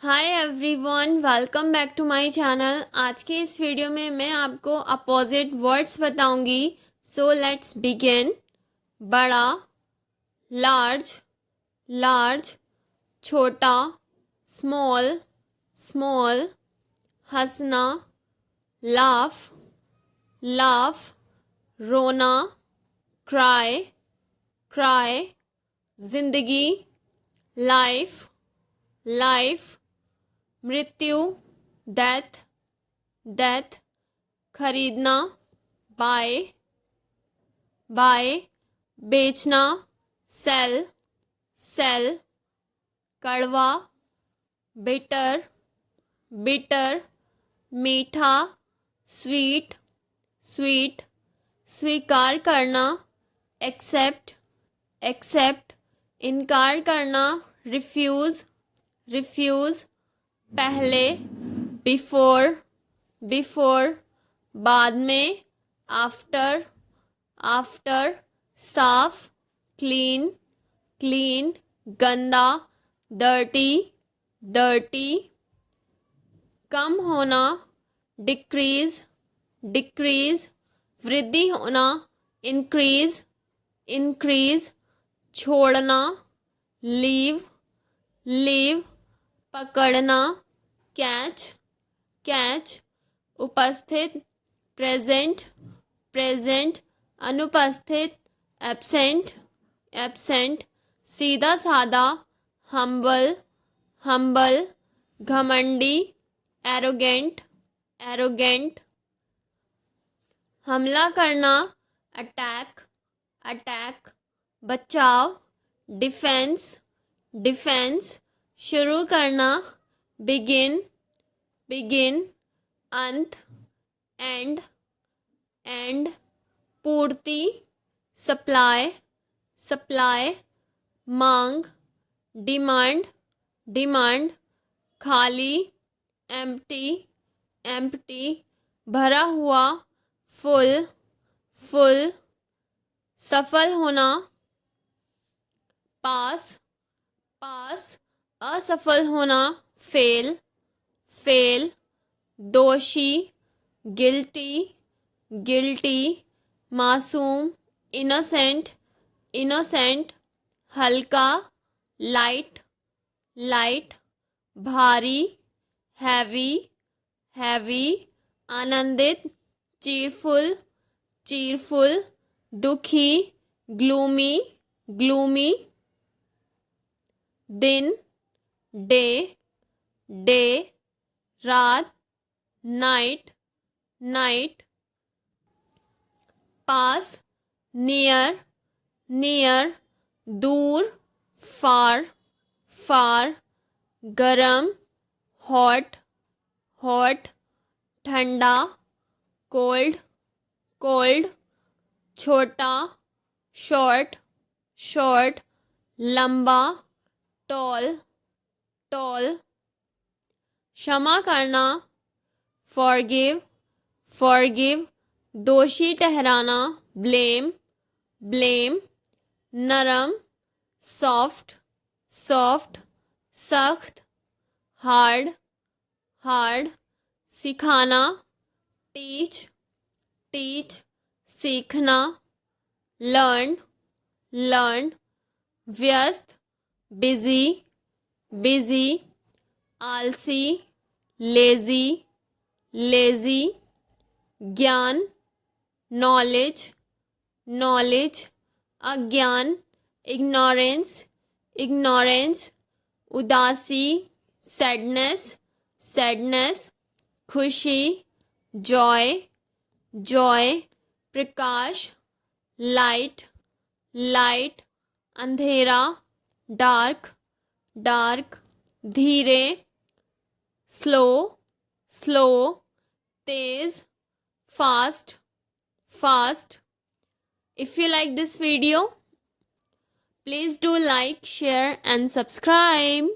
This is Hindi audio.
Hi everyone, welcome back to my channel. आज के इस वीडियो में मैं आपको अपोजिट वर्ड्स बताऊंगी। So let's begin. बड़ा, लार्ज, लार्ज, छोटा, स्मॉल, स्मॉल, हंसना, लाफ, लाफ, रोना, क्राई, क्राई, जिंदगी, लाइफ, लाइफ, मृत्यु, डेथ, डेथ, खरीदना, बाय, बाय, बेचना, सेल, सेल, कड़वा, बिटर, बिटर, मीठा, स्वीट, स्वीट, स्वीकार करना, एक्सेप्ट, एक्सेप्ट, इनकार करना, रिफ्यूज़, रिफ्यूज़, पहले, बिफोर, बिफोर, बाद में, आफ्टर, आफ्टर, साफ, क्लीन, क्लीन, गंदा, डर्टी, डर्टी, कम होना, डिक्रीज, डिक्रीज, वृद्धि होना, इंक्रीज, इंक्रीज, छोड़ना, लीव, लीव, पकड़ना, कैच, कैच, उपस्थित, प्रेजेंट, प्रेजेंट, अनुपस्थित, एब्सेंट, एब्सेंट, सीधा साधा, हम्बल, हम्बल, घमंडी, एरोगेंट, एरोगेंट, हमला करना, अटैक, अटैक, बचाव, डिफेंस, डिफेंस, शुरू करना, बिगिन, बिगिन, अंत, एंड, एंड, पूर्ति, सप्लाई, सप्लाई, मांग, डिमांड, डिमांड, खाली, एम्प्टी, एम्प्टी, भरा हुआ, फुल, फुल, सफल होना, पास, पास, असफल होना, फेल, फेल, दोषी, गिल्टी, गिल्टी, मासूम, इनोसेंट, इनोसेंट, हल्का, लाइट, लाइट, भारी, हैवी, हैवी, आनंदित, चीरफुल, चीरफुल, दुखी, ग्लूमी, ग्लूमी, दिन, डे, डे, रात, नाइट, नाइट, पास, नियर, नियर, दूर, फार, फार, गरम, हॉट, हॉट, ठंडा, कोल्ड, कोल्ड, छोटा, शॉर्ट, शॉर्ट, लंबा, टॉल, टॉल, क्षमा करना, फॉरगिव, फॉरगिव, दोषी ठहराना, ब्लेम, ब्लेम, नरम, सॉफ्ट, सॉफ्ट, सख्त, हार्ड, हार्ड, सिखाना, टीच, टीच, सीखना, लर्न, लर्न, व्यस्त, बिजी, बिजी, आलसी, लेजी, लेजी, ज्ञान, नॉलेज, नॉलेज, अज्ञान, इग्नोरेंस, इग्नोरेंस, उदासी, सैडनेस, सैडनेस, खुशी, जॉय, जॉय, प्रकाश, लाइट, लाइट, अंधेरा, डार्क, डार्क, धीरे, slow, slow, Tej, fast, fast. If you like this video, please do like, share and subscribe.